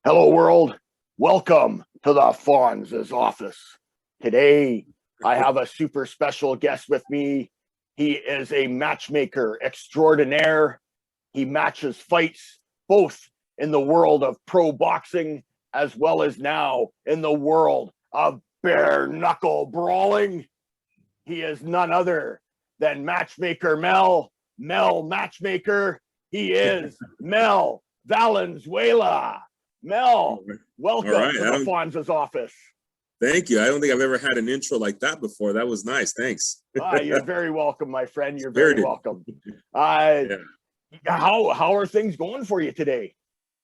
Hello, world. Welcome to the Fonz's office. Today, I have a super special guest with me. He is a matchmaker extraordinaire. He matches fights both in the world of pro boxing as well as now in the world of bare knuckle brawling. He is none other than Matchmaker Mel Matchmaker. He is Mel Valenzuela. Mel, welcome to the Fonz's office. Thank you. I don't think I've ever had an intro like that before. That was nice. Thanks. You're very welcome, my friend. You're very welcome. Yeah. How are things going for you today?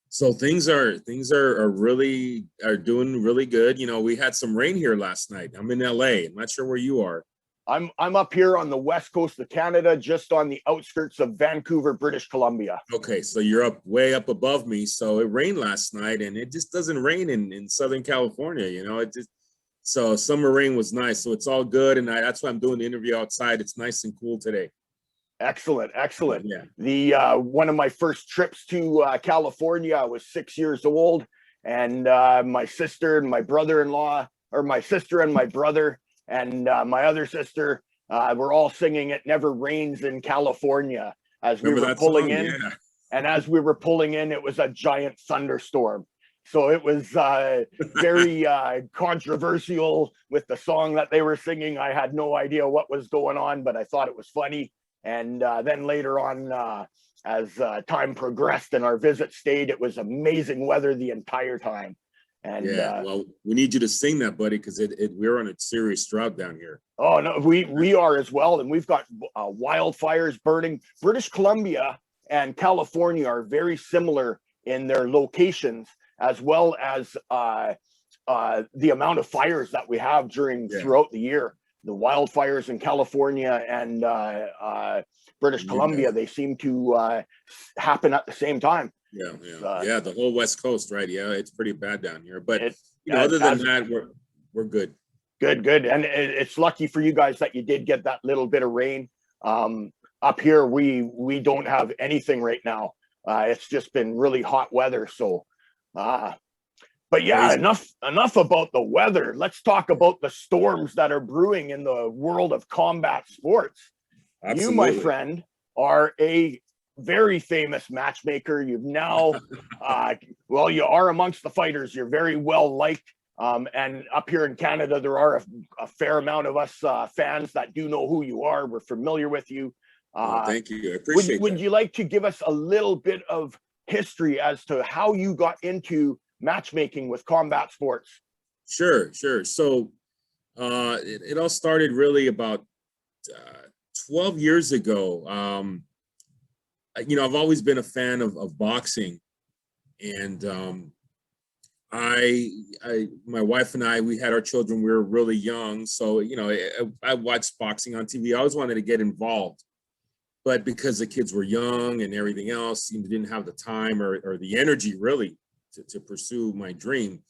So things are doing really good. You know, we had some rain here last night. I'm in LA. I'm not sure where you are. I'm up here on the west coast of Canada, just on the outskirts of Vancouver, British Columbia. Okay, so you're way up above me. So it rained last night, and it just doesn't rain in Southern California. You know, so summer rain was nice. So it's all good, and that's why I'm doing the interview outside. It's nice and cool today. Excellent. Yeah. The one of my first trips to California, I was 6 years old, and my sister and my brother-in-law, or my sister and my brother, and my other sister were all singing "It Never Rains in California" as we were pulling in. Yeah. And as we were pulling in, it was a giant thunderstorm. So it was very controversial with the song that they were singing. I had no idea what was going on, but I thought it was funny. And then later on, as time progressed and our visit stayed, it was amazing weather the entire time. And well, we need you to sing that, buddy, because we're on a serious drought down here. Oh no, we are as well, and we've got wildfires burning. British Columbia and California are very similar in their locations, as well as the amount of fires that we have throughout the year. The wildfires in California and British Columbia, they seem to happen at the same time. Yeah, the whole West Coast, right? Yeah, it's pretty bad down here. But other than that, we're good. Good. And it's lucky for you guys that you did get that little bit of rain. Up here, we don't have anything right now. It's just been really hot weather. So, but yeah, crazy. enough about the weather. Let's talk about the storms that are brewing in the world of combat sports. Absolutely. You, my friend, are a very famous matchmaker. You've now, well, you are amongst the fighters. You're very well liked. And up here in Canada, there are a fair amount of us fans that do know who you are. We're familiar with you. Thank you. I appreciate would you like to give us a little bit of history as to how you got into matchmaking with combat sports? Sure. So it all started really about 12 years ago. You know, I've always been a fan of boxing, and my wife and I, we had our children, we were really young. So, you know, I watched boxing on TV. I always wanted to get involved, but because the kids were young and everything else, you didn't have the time or the energy really to pursue my dream.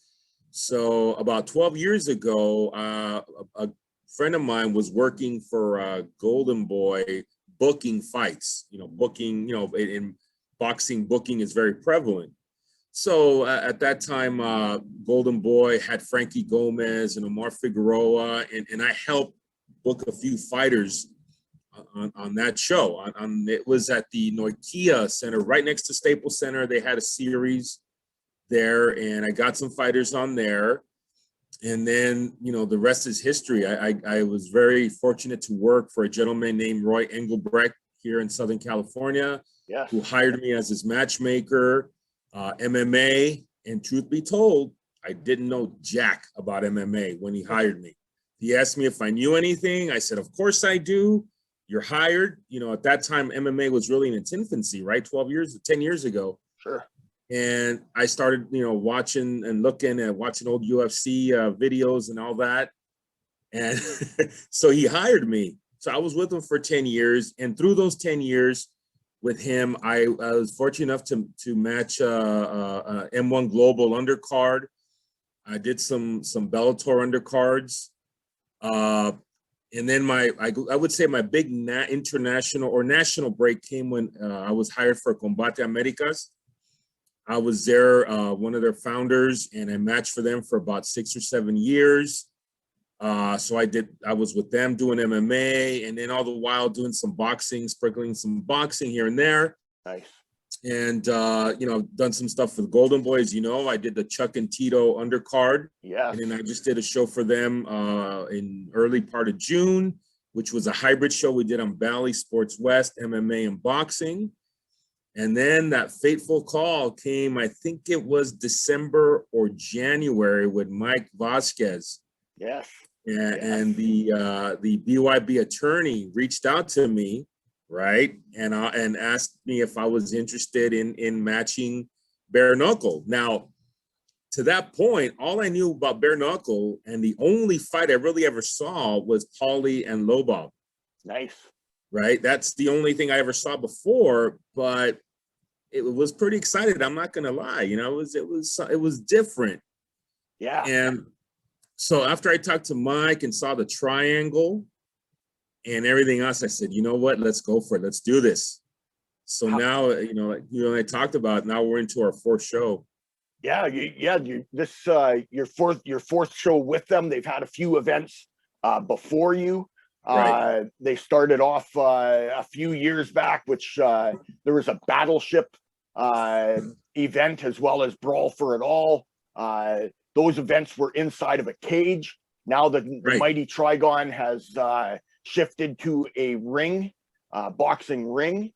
So about 12 years ago, a friend of mine was working for Golden Boy, booking fights, booking, in boxing, booking is very prevalent. So at that time, Golden Boy had Frankie Gomez and Omar Figueroa, and I helped book a few fighters on that show. It was at the Nokia Center, right next to Staples Center. They had a series there, and I got some fighters on there. And then, the rest is history. I was very fortunate to work for a gentleman named Roy Engelbrecht here in Southern California, who hired me as his matchmaker, MMA. And truth be told, I didn't know jack about MMA when he hired me. He asked me if I knew anything. I said, of course I do. You're hired. At that time, MMA was really in its infancy, right? 10 years ago. Sure. And I started, watching and watching old UFC videos and all that. And so he hired me. So I was with him for 10 years. And through those 10 years with him, I was fortunate enough to match M1 Global undercard. I did some Bellator undercards. And then I would say my big international or national break came when I was hired for Combate Americas. I was there, one of their founders, and I matched for them for about 6 or 7 years. So I was with them doing MMA, and then all the while doing some boxing, sprinkling some boxing here and there. Nice. And, you know, done some stuff for the Golden Boys. You know, I did the Chuck and Tito undercard. Yes. And then I just did a show for them in early part of June, which was a hybrid show we did on Bally Sports West, MMA and boxing. And then that fateful call came, I think it was December or January, with Mike Vasquez. Yes. And the BYB attorney reached out to me, right, and asked me if I was interested in matching bare knuckle. Now, to that point, all I knew about bare knuckle, and the only fight I really ever saw, was Paulie and Lobov. Nice. Right, that's the only thing I ever saw before, but it was pretty excited. I'm not gonna lie, you know, it was different. Yeah. And so after I talked to Mike and saw the triangle and everything else, I said, you know what, let's go for it. Let's do this. So now, you know, like you and I talked about, now we're into our 4th show. Yeah. Your fourth show with them. They've had a few events before you. Right. They started off a few years back, which there was a battleship event as well as Brawl for It All. Those events were inside of a cage. Now the mighty TRIGON has shifted to a ring, boxing ring.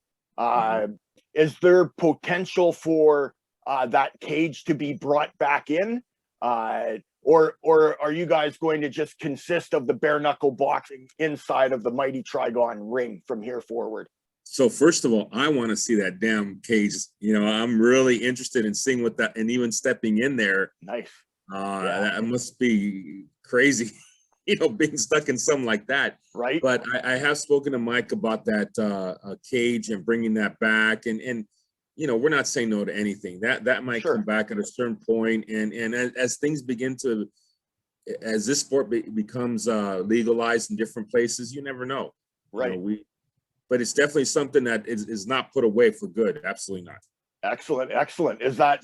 Is there potential for that cage to be brought back in? Or are you guys going to just consist of the bare knuckle boxing inside of the mighty TRIGON ring from here forward? So first of all, I want to see that damn cage. You know, I'm really interested in seeing what that, and even stepping in there. Nice. That must be crazy, you know, being stuck in something like that. Right. But I have spoken to Mike about that cage and bringing that back, and you know, we're not saying no to anything. That might come back at a certain point, and as things begin to, as this sport becomes legalized in different places, you never know. Right. You know, but it's definitely something that is not put away for good. Absolutely not. Excellent, excellent. Is that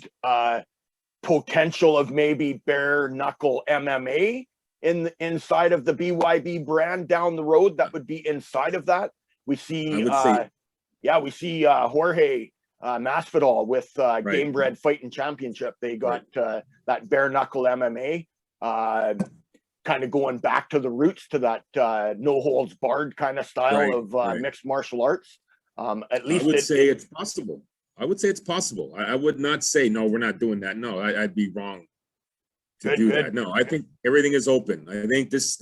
potential of maybe bare knuckle MMA inside of the BYB brand down the road? That would be inside of that. We see, we see Jorge Masvidal with Gamebred Fighting Championship. They got that bare knuckle MMA, kind of going back to the roots, to that no holds barred kind of style of mixed martial arts. At least I would say it's possible. I would say it's possible. I would not say, no, we're not doing that. No, I'd be wrong to do that. No, I think everything is open. I think this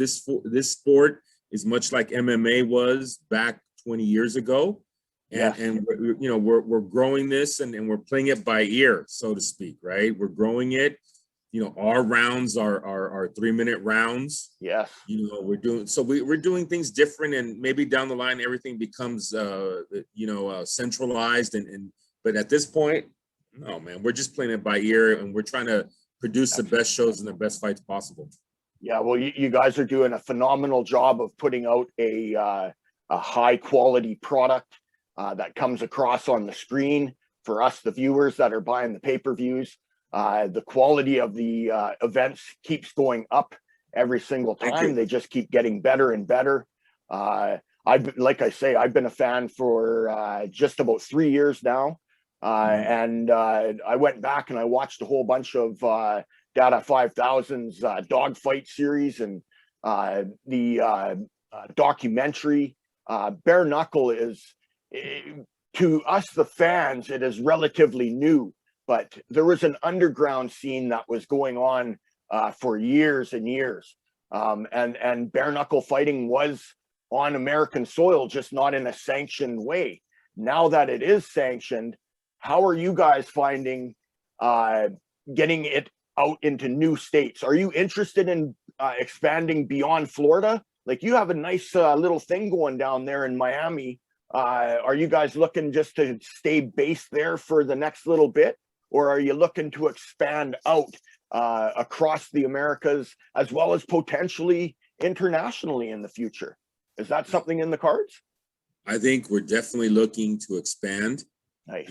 sport is much like MMA was back 20 years ago. And you know, we're growing this and we're playing it by ear, so to speak, right? We're growing it. You know, our rounds are 3-minute rounds. Yes. You know, we're doing things different, and maybe down the line everything becomes you know, centralized but at this point, no, man, we're just playing it by ear, and we're trying to produce the best shows and the best fights possible. Yeah, well, you guys are doing a phenomenal job of putting out a high quality product that comes across on the screen for us, the viewers that are buying the pay-per-views. The quality of the events keeps going up every single time. They just keep getting better and better. Like I say, I've been a fan for just about 3 years now. And I went back and I watched a whole bunch of Data 5000's dogfight series and the documentary. Bare knuckle is, to us, the fans, it is relatively new, but there was an underground scene that was going on for years and years. And bare knuckle fighting was on American soil, just not in a sanctioned way. Now that it is sanctioned, how are you guys finding getting it out into new states? Are you interested in expanding beyond Florida? Like, you have a nice little thing going down there in Miami. Are you guys looking just to stay based there for the next little bit? Or are you looking to expand out across the Americas, as well as potentially internationally in the future? Is that something in the cards? I think we're definitely looking to expand. Nice.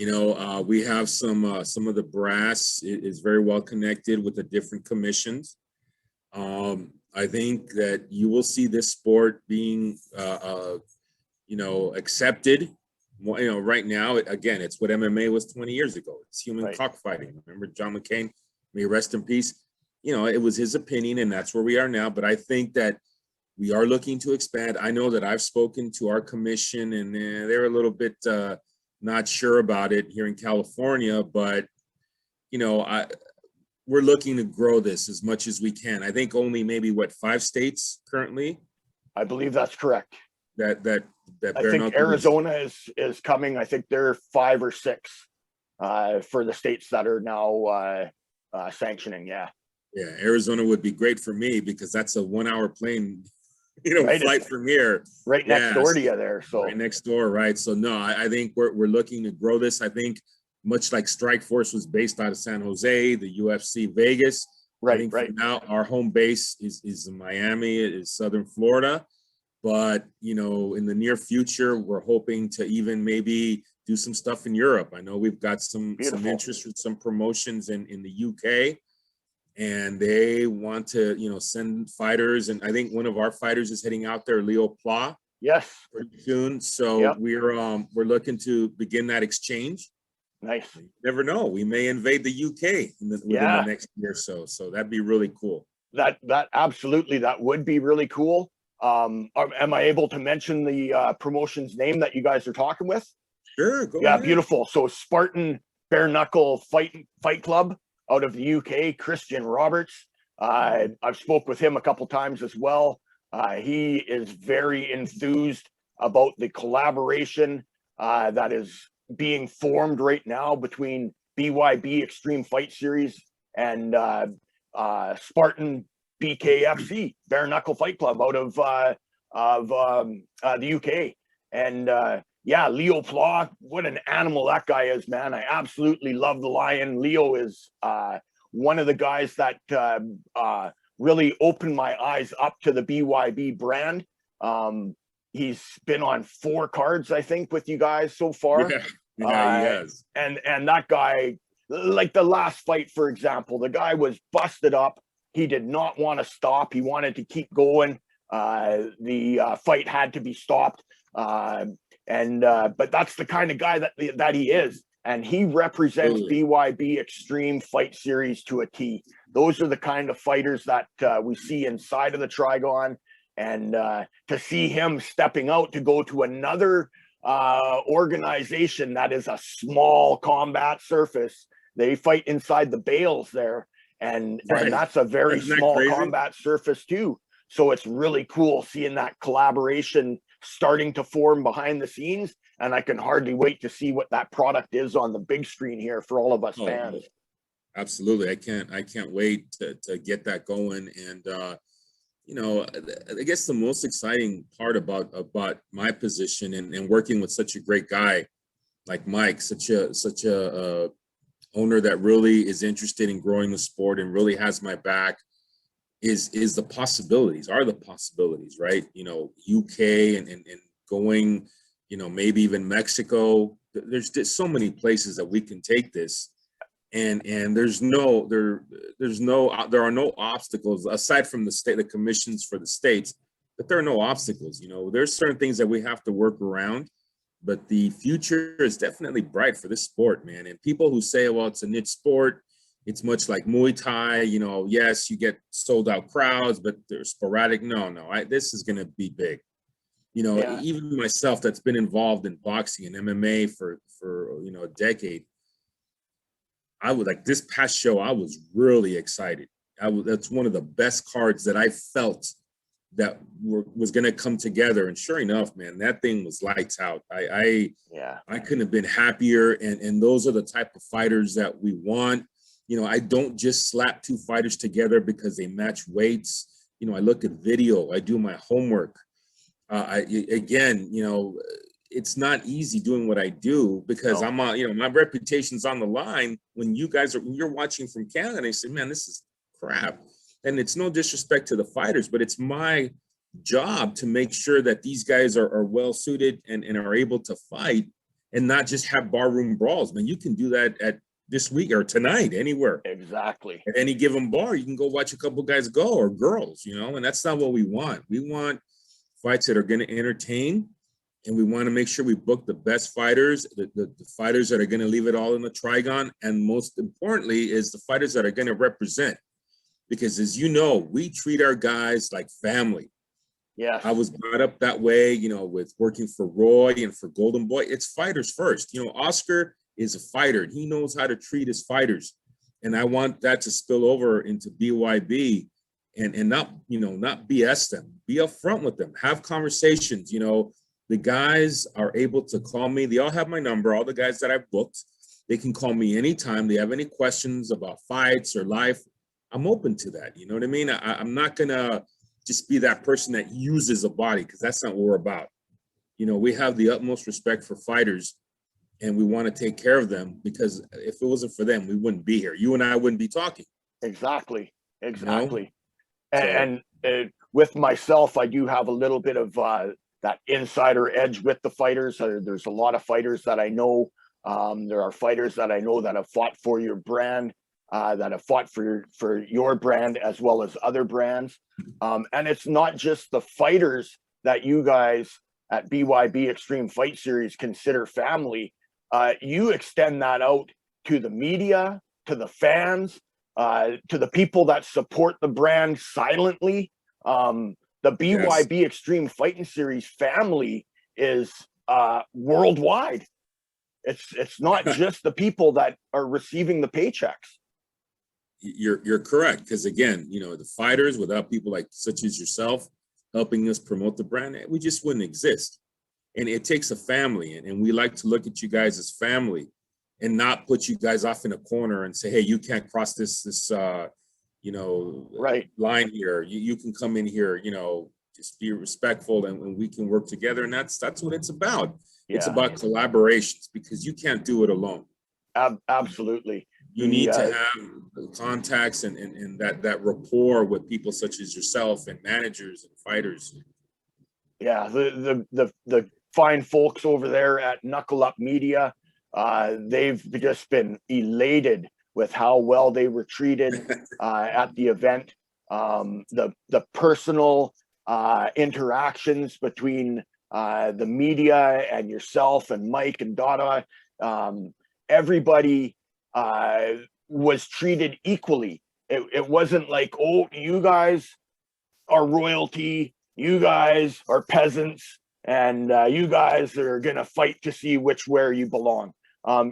We have some of the brass is very well connected with the different commissions. I think that you will see this sport being, accepted. Right now, again, it's what MMA was 20 years ago. It's human cockfighting. Remember John McCain, may he rest in peace. It was his opinion, and that's where we are now. But I think that we are looking to expand. I know that I've spoken to our commission, and they're a little bit not sure about it here in California. But we're looking to grow this as much as we can. I think only maybe 5 states currently. I believe that's correct. That I think Arizona is coming. I think they're 5 or 6 for the states that are now sanctioning. Yeah, Arizona would be great for me because that's a 1-hour plane, right, flight from here. Right next door to you there. So right next door, right? So no, I think we're looking to grow this. I think much like Strikeforce was based out of San Jose, the UFC Vegas. Right, I think right. now our home base is in Miami, it is Southern Florida. But, in the near future, we're hoping to even maybe do some stuff in Europe. I know we've got some interest with some promotions in the UK, and they want to, send fighters. And I think one of our fighters is heading out there, Leo Pla. Yes. Pretty soon. So we're looking to begin that exchange. Nice. You never know. We may invade the UK within the next year or so. So that'd be really cool. That absolutely, that would be really cool. Am I able to mention the promotion's name that you guys are talking with? Sure. Go ahead. Beautiful. So Spartan Bare Knuckle Fight Club out of the UK, Christian Roberts. I've spoke with him a couple times as well. He is very enthused about the collaboration that is being formed right now between BYB Extreme Fight Series and Spartan BKFC, Bare Knuckle Fight Club, out of the UK. And Leo Pla, what an animal that guy is, man. I absolutely love the Lion. Leo is one of the guys that really opened my eyes up to the BYB brand. He's been on 4 cards, I think, with you guys so far. Yeah, he has. And that guy, like the last fight, for example, the guy was busted up. He did not want to stop. He wanted to keep going. The fight had to be stopped. But that's the kind of guy that he is. And he represents BYB Extreme Fight Series to a T. Those are the kind of fighters that we see inside of the TRIGON. And to see him stepping out to go to another organization that is a small combat surface. They fight inside the bales there. And that's a very small combat surface too. So it's really cool seeing that collaboration starting to form behind the scenes. And I can hardly wait to see what that product is on the big screen here for all of us fans. Absolutely. I can't wait to get that going. And, I guess the most exciting part about my position and working with such a great guy like Mike, such a owner that really is interested in growing the sport and really has my back, is the possibilities, right? UK and going, maybe even Mexico. There's just so many places that we can take this. And there are no obstacles aside from the commissions for the states, but there are no obstacles. There's certain things that we have to work around, but the future is definitely bright for this sport, man. And people who say, well, it's a niche sport, it's much like Muay Thai, yes, you get sold out crowds, but they're sporadic. No, this is going to be big. Even myself that's been involved in boxing and MMA for a decade, I would like this past show. I was really excited. That's one of the best cards that I felt that was going to come together. And sure enough, man, that thing was lights out. I couldn't have been happier. And those are the type of fighters that we want. I don't just slap 2 fighters together because they match weights. I look at video. I do my homework. It's not easy doing what I do because I'm on, my reputation's on the line when you're watching from Canada and they say, man, this is crap. And it's no disrespect to the fighters, but it's my job to make sure that these guys are well suited and are able to fight and not just have barroom brawls, man. You can do that at this week or tonight, anywhere. Exactly. At any given bar, you can go watch a couple guys go, or girls, you know, and that's not what we want. We want fights that are going to entertain, and we want to make sure we book the best fighters, the fighters that are going to leave it all in the TRIGON, and most importantly is the fighters that are going to represent. Because as you know, we treat our guys like family. Yeah. I was brought up that way, you know, with working for Roy and for Golden Boy. It's fighters first. You know, Oscar is a fighter, and he knows how to treat his fighters. And I want that to spill over into BYB, and not, you know, not BS them. Be upfront with them. Have conversations. You know, the guys are able to call me. They all have my number. All the guys that I've booked, they can call me anytime they have any questions about fights or life. I'm open to that. You know what I mean? I'm not gonna just be that person that uses a body, because that's not what we're about. You know, we have the utmost respect for fighters, and we want to take care of them, because if it wasn't for them, we wouldn't be here. You and I wouldn't be talking. Exactly. You know? And with myself, I do have a little bit of that insider edge with the fighters. There's a lot of fighters that I know. There are fighters that I know that have fought for your brand, that have fought for your brand as well as other brands. And it's not just the fighters that you guys at BYB Extreme Fight Series consider family. You extend that out to the media, to the fans, to the people that support the brand silently. The BYB Extreme Fighting Series family is worldwide. It's not just the people that are receiving the paychecks. You're correct, because again, you know, the fighters, without people like such as yourself helping us promote the brand, we just wouldn't exist. And it takes a family, and we like to look at you guys as family, and not put you guys off in a corner and say, hey, you can't cross this you know, line here. You can come in here, you know, just be respectful, and we can work together. And that's what it's about. Yeah. It's about collaborations, because you can't do it alone. Absolutely. You need to have contacts and that rapport with people such as yourself and managers and fighters. Yeah, the fine folks over there at Knuckle Up Media, they've just been elated with how well they were treated at the event. The personal interactions between the media and yourself and Mike and Dada, everybody was treated equally. It wasn't like, oh, you guys are royalty, you guys are peasants, and you guys are gonna fight to see where you belong.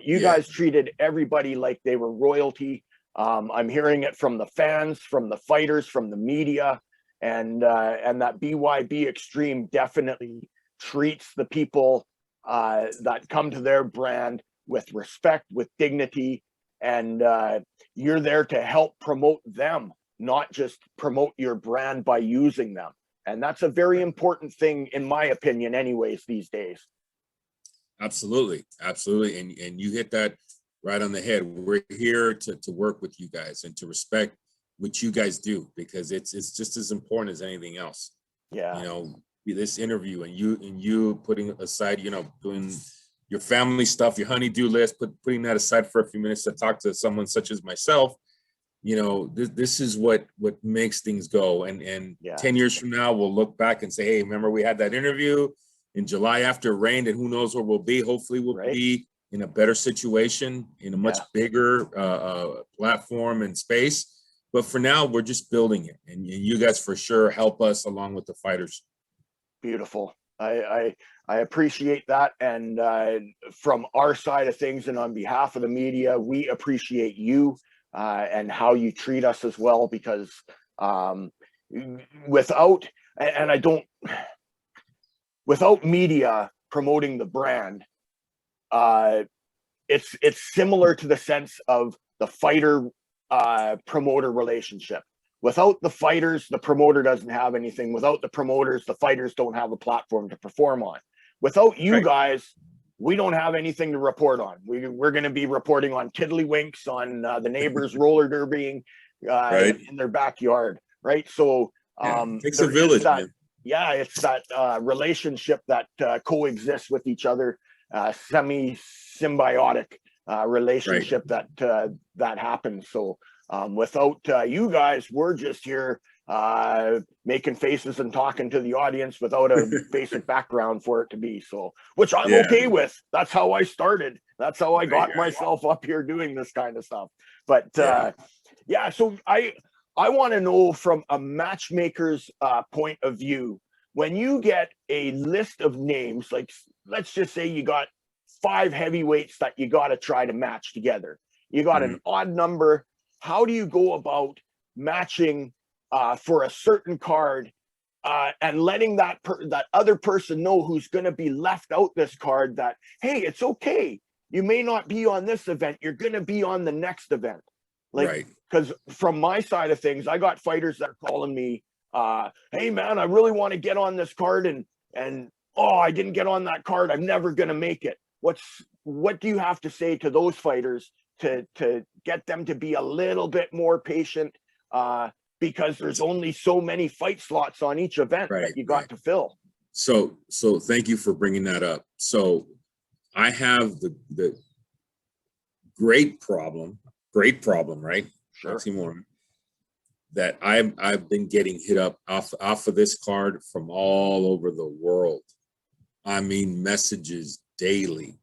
You guys treated everybody like they were royalty. I'm hearing it from the fans, from the fighters, from the media, and that BYB Extreme definitely treats the people that come to their brand with respect, with dignity, and you're there to help promote them, not just promote your brand by using them. And that's a very important thing, in my opinion, anyways, these days. Absolutely. Absolutely. And you hit that right on the head. We're here to work with you guys and to respect what you guys do, because it's just as important as anything else. Yeah. You know, this interview and you putting aside, you know, doing your family stuff, your honey-do list, putting that aside for a few minutes to talk to someone such as myself, you know, this is what makes things go. And 10 years from now, we'll look back and say, hey, remember we had that interview in July after it rained, and who knows where we'll be. Hopefully we'll be in a better situation, in a much bigger platform and space. But for now, we're just building it. And you guys for sure help us along with the fighters. Beautiful. I appreciate that. And from our side of things and on behalf of the media, we appreciate you and how you treat us as well, because without media promoting the brand, it's similar to the sense of the fighter promoter relationship. Without the fighters, the promoter doesn't have anything. Without the promoters, the fighters don't have a platform to perform on. Without you guys, we don't have anything to report on. We're going to be reporting on tiddlywinks, on the neighbors roller derbying in their backyard, right? So it takes a village. It's that relationship that coexists with each other. semi-symbiotic relationship that that happens. So without you guys, we're just here making faces and talking to the audience without a basic background for it to be. So, which I'm okay with. That's how I started. That's how I got myself up here doing this kind of stuff. But yeah, so I want to know from a matchmaker's point of view, when you get a list of names, like let's just say you got 5 heavyweights that you got to try to match together. You got an odd number. How do you go about matching for a certain card and letting that other person know who's going to be left out this card that, hey, it's okay. You may not be on this event. You're going to be on the next event. Like, because from my side of things, I got fighters that are calling me, hey man, I really want to get on this card and oh, I didn't get on that card. I'm never going to make it. What do you have to say to those fighters to get them to be a little bit more patient? Because there's only so many fight slots on each event that you got to fill. So thank you for bringing that up. So I have the great problem, right? Sure. That I've been getting hit up off of this card from all over the world. I mean, messages daily,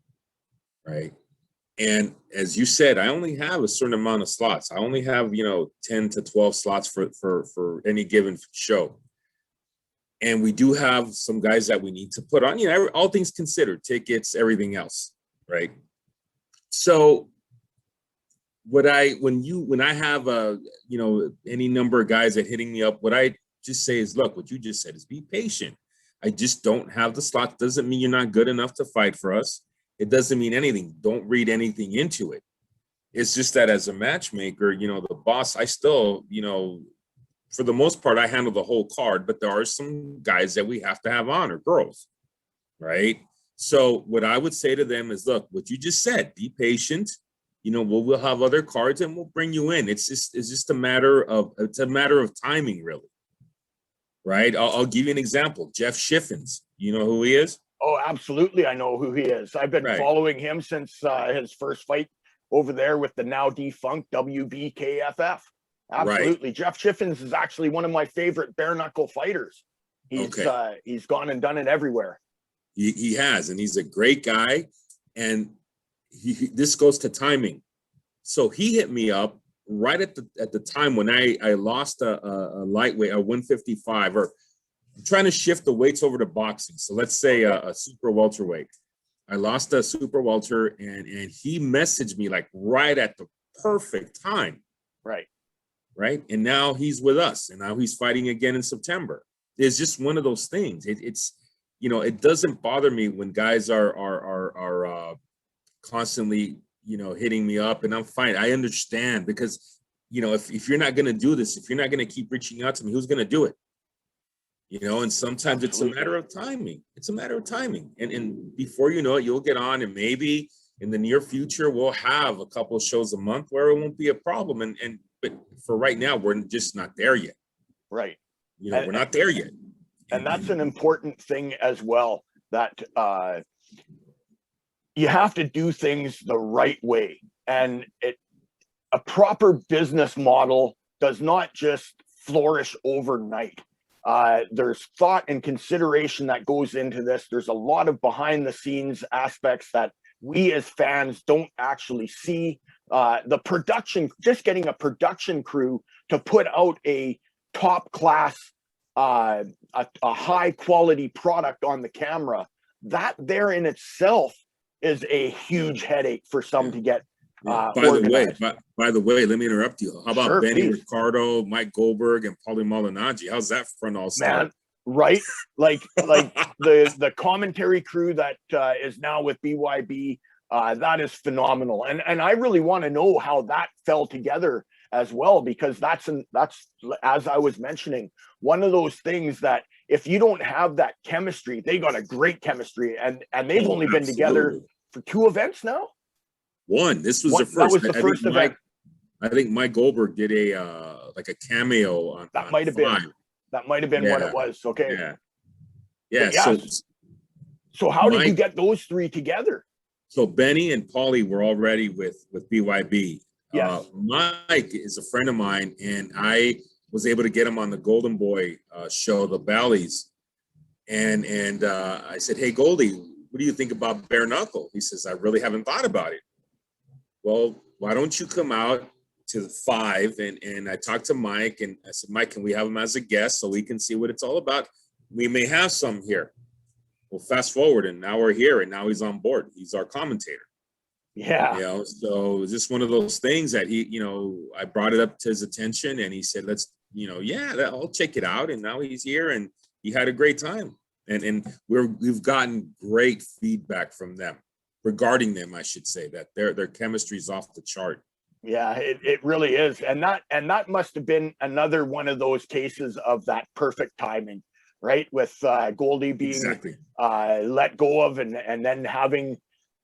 right? And as you said, I only have a certain amount of slots. I only have, 10 to 12 slots for any given show. And we do have some guys that we need to put on, all things considered, tickets, everything else, right? So when I have any number of guys that hitting me up, what I just say is, look, what you just said is be patient. I just don't have the slots. Doesn't mean you're not good enough to fight for us. It doesn't mean anything. Don't read anything into it. It's just that as a matchmaker, the boss, I still, for the most part, I handle the whole card, but there are some guys that we have to have on, or girls, right? So what I would say to them is, look, what you just said, be patient. We'll have other cards and we'll bring you in. It's just a matter of timing, really. Right? I'll give you an example. Jeff Schiffens, you know who he is? Oh, absolutely. I know who he is. I've been following him since his first fight over there with the now defunct WBKFF. Absolutely. Jeff Schiffens is actually one of my favorite bare knuckle fighters. He's gone and done it everywhere. He has, and he's a great guy. And this goes to timing. So he hit me up right at the time when I lost a lightweight, a 155, or I'm trying to shift the weights over to boxing. So let's say a super welterweight. I lost a super welter, and he messaged me like right at the perfect time. Right. And now he's with us, and now he's fighting again in September. It's just one of those things. It's it doesn't bother me when guys are constantly hitting me up, and I'm fine. I understand, because if you're not going to do this, if you're not going to keep reaching out to me, who's going to do it? And sometimes it's a matter of timing. It's a matter of timing. And before you know it, you'll get on, and maybe in the near future, we'll have a couple of shows a month where it won't be a problem. But for right now, we're just not there yet. Right. We're not there yet. And that's an important thing as well, that you have to do things the right way. And a proper business model does not just flourish overnight. There's thought and consideration that goes into this. There's a lot of behind the scenes aspects that we as fans don't actually see. The production, just getting a production crew to put out a top class, a high quality product on the camera, that there in itself is a huge headache for some to get. By the way, let me interrupt you. How about Benny Ricardo, Mike Goldberg, and Paulie Malignaggi? How's that front all start? Right? Like the commentary crew that is now with BYB, that is phenomenal. And I really want to know how that fell together as well, because that's as I was mentioning, one of those things that if you don't have that chemistry, they got a great chemistry, and they've only been together for 2 events now. One. This was the first. That was the first event. I think Mike Goldberg did a cameo on that. Might have been. That might have been what it was. Okay. Yeah. So how did you Mike, get those three together? so Benny and Paulie were already with BYB. Yes. Mike is a friend of mine, and I was able to get him on the Golden Boy show, the Bally's. And I said, hey, Goldie, what do you think about bare knuckle? He says, I really haven't thought about it. Well, why don't you come out to the 5? And I talked to Mike, and I said, Mike, can we have him as a guest so we can see what it's all about? We may have some here. Well, fast forward, and now we're here, and now he's on board. He's our commentator. Yeah. You know, so it's just one of those things that he, you know, I brought it up to his attention, and he said, let's, you know, yeah, I'll check it out. And now he's here, and he had a great time. And we've gotten great feedback from them regarding them, I should say, that their chemistry is off the chart. Yeah, it really is. And that must have been another one of those cases of that perfect timing, right? With Goldie being Exactly. let go of, and then having,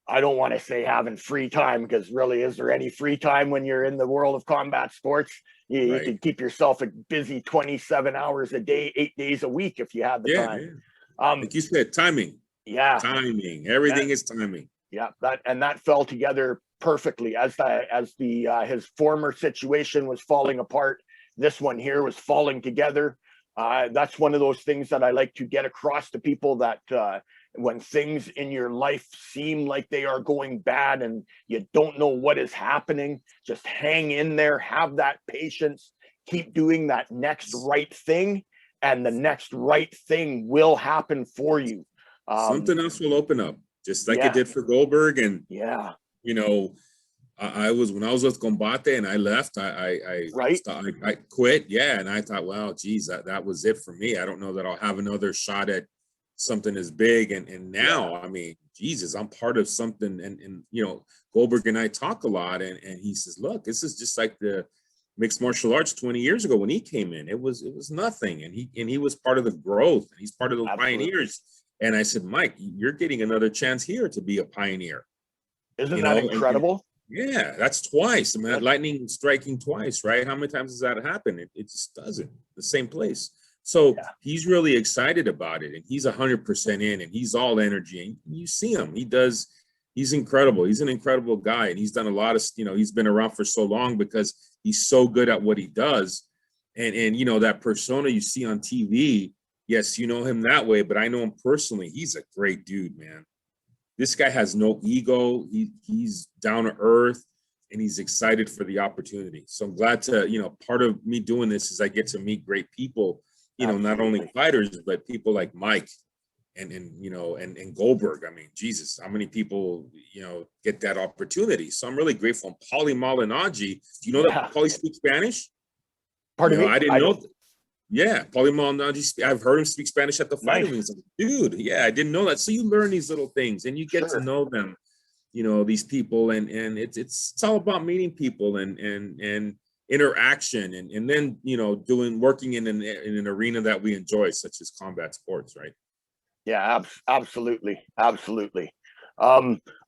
I don't want to say having free time, because really, is there any free time when you're in the world of combat sports? You Right. can keep yourself a busy 27 hours a day, 8 days a week if you had the time. Yeah. Like you said, timing. Yeah. Timing. Everything is timing. Yeah, that fell together perfectly as his former situation was falling apart. This one here was falling together. That's one of those things that I like to get across to people, that when things in your life seem like they are going bad and you don't know what is happening, just hang in there, have that patience, keep doing that next right thing, and the next right thing will happen for you. Something else will open up, just like Yeah. it did for Goldberg. And Yeah. you know, when I was with Combate and I left, I quit. Yeah. And I thought, well, geez, that was it for me. I don't know that I'll have another shot at something as big. And now, I mean, Jesus, I'm part of something. And you know, Goldberg and I talk a lot, and he says, look, this is just like the mixed martial arts 20 years ago when he came in. It was nothing. And he was part of the growth, and he's part of those pioneers. And I said, Mike, you're getting another chance here to be a pioneer. Isn't that incredible? Yeah, that's twice. I mean, that lightning striking twice, right? How many times does that happen? It just doesn't. The same place. So he's really excited about it, and he's 100% in, and he's all energy. And you see him. He's incredible. He's an incredible guy, and he's done a lot of, you know, he's been around for so long because he's so good at what he does. And you know, that persona you see on TV, yes, you know him that way, but I know him personally. He's a great dude, man. This guy has no ego. He's down to earth, and he's excited for the opportunity. So I'm glad to, you know, part of me doing this is I get to meet great people, you know, not only fighters, but people like Mike and you know, and Goldberg. I mean, Jesus, how many people, you know, get that opportunity? So I'm really grateful. And Paulie Malignaggi, do you know that Paulie speaks Spanish? Pardon me? I didn't know. Yeah, Paulie Malignaggi, I've heard him speak Spanish at the fighting rings. Dude, yeah, I didn't know that. So you learn these little things, and you get to know them, you know, these people, and it's all about meeting people and interaction, and then, you know, working in an arena that we enjoy, such as combat sports, right? Yeah, absolutely. I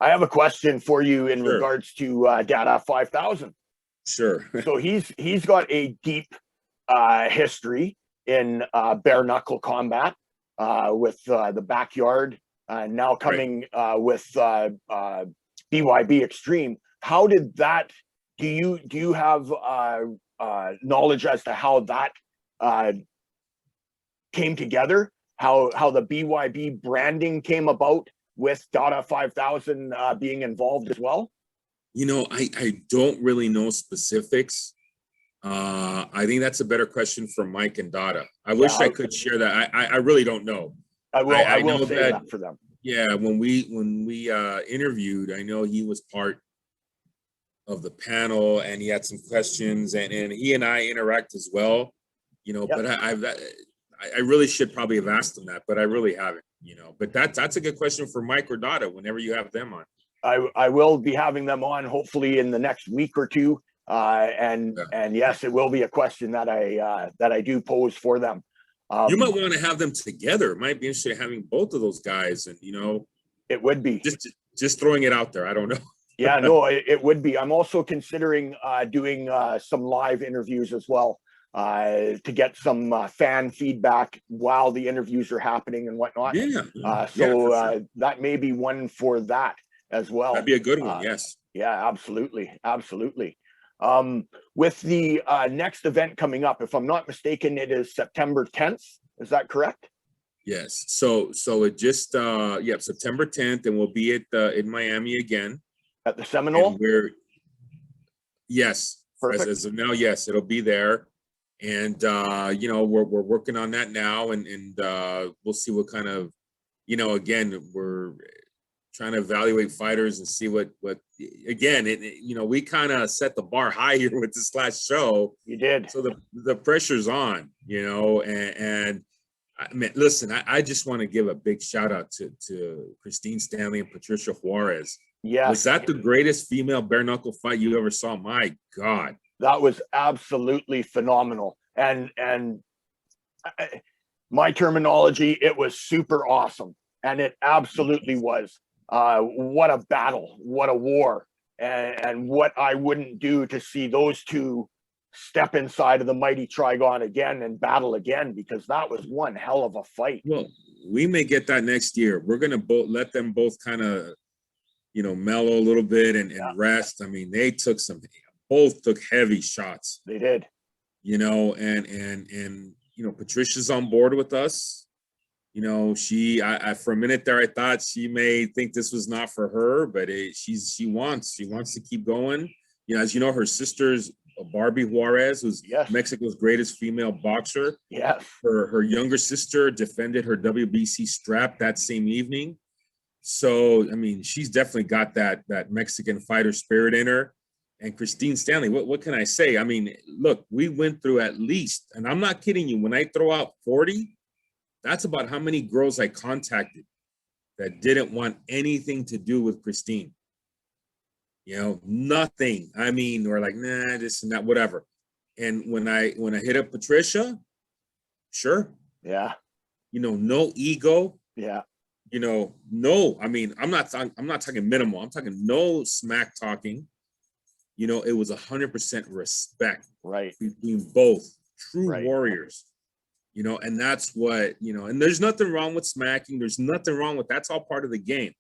have a question for you in regards to Dada 5000. Sure. So he's got a deep history in bare knuckle combat with the Backyard, now coming with BYB Extreme. How did that? Do you have knowledge as to how that came together? How the BYB branding came about with Dada 5000 being involved as well? You know, I don't really know specifics. I think that's a better question for Mike and Dada. I wish I could share that. I really don't know. I will say that for them. Yeah, when we interviewed, I know he was part of the panel, and he had some questions, and he and I interact as well. You know, but I really should probably have asked him that, but I really haven't. You know, but that's a good question for Mike or Dada whenever you have them on. I will be having them on hopefully in the next week or two. And yes, it will be a question that I do pose for them. You might want to have them together. It might be interesting having both of those guys, and you know, it would be just throwing it out there. I don't know. Yeah, no, it would be. I'm also considering doing some live interviews as well. to get some fan feedback while the interviews are happening and whatnot. That may be one for that as well. That'd be a good one. Yes. Yeah, absolutely. Absolutely. With the next event coming up, if I'm not mistaken, it is September 10th. Is that correct? Yes. So it just September 10th, and we'll be at in Miami again at the Seminole. And we're yes, perfect. As of now, yes, it'll be there, and you know, we're working on that now, and we'll see what kind of, you know, again, we're trying to evaluate fighters and see what again, you know, we kind of set the bar high here with this last show. You did. So the pressure's on, you know, and I mean, listen, I just want to give a big shout out to Christine Stanley and Patricia Juarez. Yes. Was that the greatest female bare knuckle fight you ever saw? My God. That was absolutely phenomenal. And my terminology, it was super awesome. And it absolutely was. What a battle, what a war, and what I wouldn't do to see those two step inside of the mighty TRIGON again and battle again, because that was one hell of a fight. Well, we may get that next year. We're going to let them both kind of, you know, mellow a little bit and rest. I mean, they took both took heavy shots. They did. You know, and you know, Patricia's on board with us. You know, I for a minute there, I thought she may think this was not for her, but she wants to keep going. You know, as you know, her sister's Barbie Juarez, who's Mexico's greatest female boxer. Yes. Her younger sister defended her WBC strap that same evening. So, I mean, she's definitely got that Mexican fighter spirit in her. And Christine Stanley, what can I say? I mean, look, we went through at least, and I'm not kidding you, when I throw out 40, that's about how many girls I contacted that didn't want anything to do with Christine. You know, nothing. I mean, we're like, nah, this and that, whatever. And when I hit up Patricia, sure. Yeah. You know, no ego. Yeah. You know, no, I mean, I'm not talking minimal. I'm talking no smack talking. You know, it was 100% respect. Right. Between both true warriors. You know, and that's what, you know, and there's nothing wrong with smacking. There's nothing wrong with, that's all part of the game.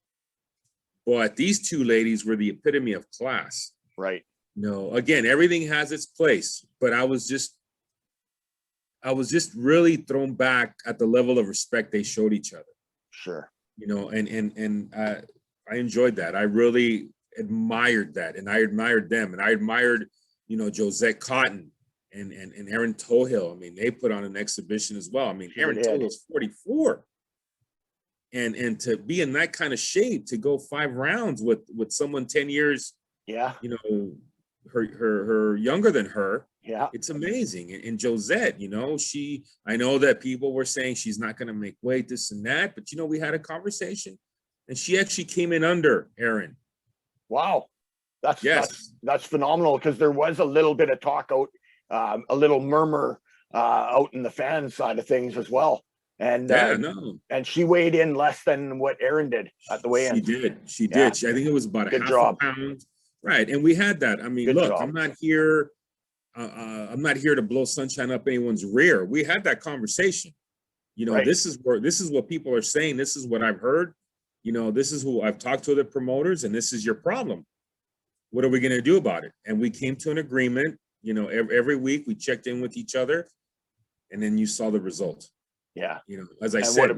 But these two ladies were the epitome of class. Right. You know, again, everything has its place, but I was just really thrown back at the level of respect they showed each other. Sure. You know, and I enjoyed that. I really admired that, and I admired them, and I admired, you know, Josette Cotton and Erin Tohill. I mean, they put on an exhibition as well. I mean, Erin Tohill's 44. And to be in that kind of shape, to go 5 rounds with someone 10 years, you know, her younger than her, it's amazing. And Josette, you know, I know that people were saying she's not going to make weight, this and that, but you know, we had a conversation, and she actually came in under Erin. Wow, that's phenomenal, because there was a little bit of talk out, a little murmur out in the fan side of things as well. And and she weighed in less than what Erin did at the weigh-in. She did. I think it was about a half a pound. Right. And we had that. I mean, look, I'm not here to blow sunshine up anyone's rear. We had that conversation. You know, this is what people are saying. This is what I've heard. You know, this is who I've talked to other promoters, and this is your problem. What are we going to do about it? And we came to an agreement. You know, every week we checked in with each other, and then you saw the result. Yeah. You know, as I said,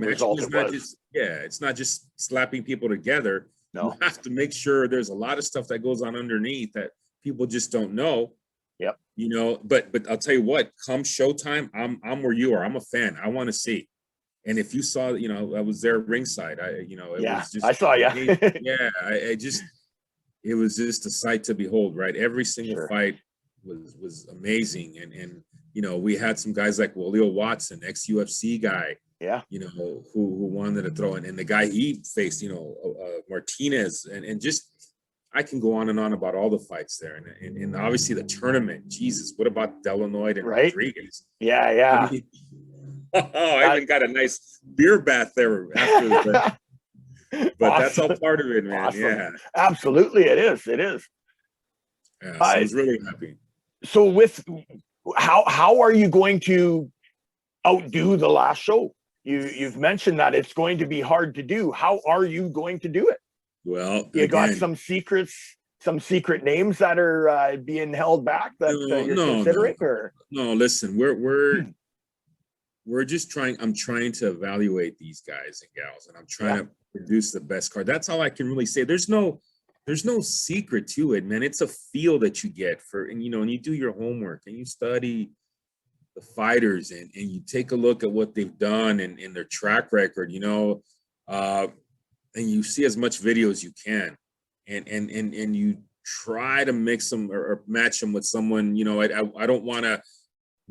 it's not just slapping people together. No. You have to make sure there's a lot of stuff that goes on underneath that people just don't know. Yep. You know, but I'll tell you what, come showtime, I'm where you are. I'm a fan. I want to see. And if you saw, you know, I was there ringside. Was just, I saw you. It was just a sight to behold, right? Every single fight was amazing. And you know, we had some guys like Leo Watson, ex-UFC guy, you know, who wanted to throw in, and the guy he faced, you know, Martinez, and just, I can go on and on about all the fights there. And obviously the tournament, Jesus, what about Delanoid and Rodriguez? Yeah. I mean, I even got a nice beer bath there after the but that's all part of it, man. Awesome. Yeah. Absolutely, it is. Yeah, so I was really happy. So with How are you going to outdo the last show? You've mentioned that it's going to be hard to do. How are you going to do it? Well, You got again, some secrets, some secret names that are being held back that you're considering, or no. Listen, we're just trying. I'm trying to evaluate these guys and gals, and I'm trying to produce the best card. That's all I can really say. There's no secret to it, man. It's a feel that you get for, and and you do your homework and you study the fighters and you take a look at what they've done and their track record, and you see as much video as you can, and you try to mix them or match them with someone. I don't want to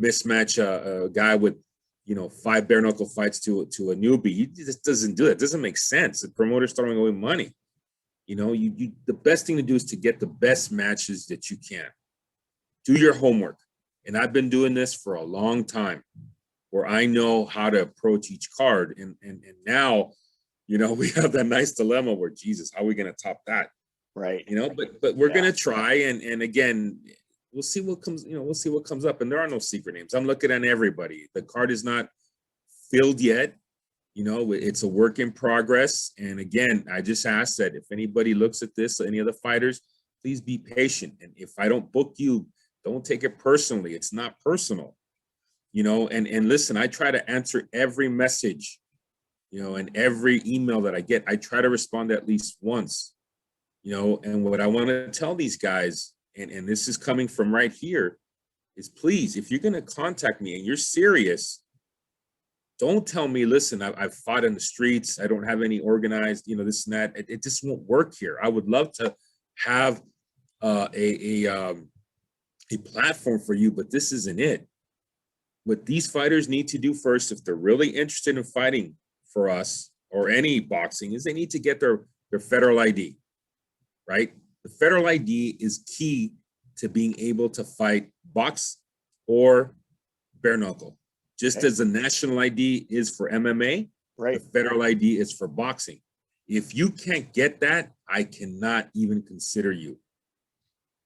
mismatch a guy with 5 bare knuckle fights to a newbie. He just doesn't do it. It doesn't make sense. The promoter's throwing away money. The best thing to do is to get the best matches that you can. Do your homework. And I've been doing this for a long time, where I know how to approach each card. And now, we have that nice dilemma where, Jesus, how are we going to top that? Right. But we're going to try. And again, we'll see what comes, we'll see what comes up. And there are no secret names. I'm looking at everybody. The card is not filled yet. It's a work in progress. And again, I just ask that if anybody looks at this, any of the fighters, please be patient. And if I don't book you, don't take it personally. It's not personal, and listen, I try to answer every message, and every email that I get. I try to respond at least once, and what I want to tell these guys, and this is coming from right here, is please, if you're going to contact me and you're serious, don't tell me, listen, I've fought in the streets, I don't have any organized, this and that. It just won't work here. I would love to have a platform for you, but this isn't it. What these fighters need to do first, if they're really interested in fighting for us or any boxing, is they need to get their federal ID, right? The federal ID is key to being able to fight box or bare knuckle. Just as the national ID is for MMA, right? The federal ID is for boxing. If you can't get that, I cannot even consider you,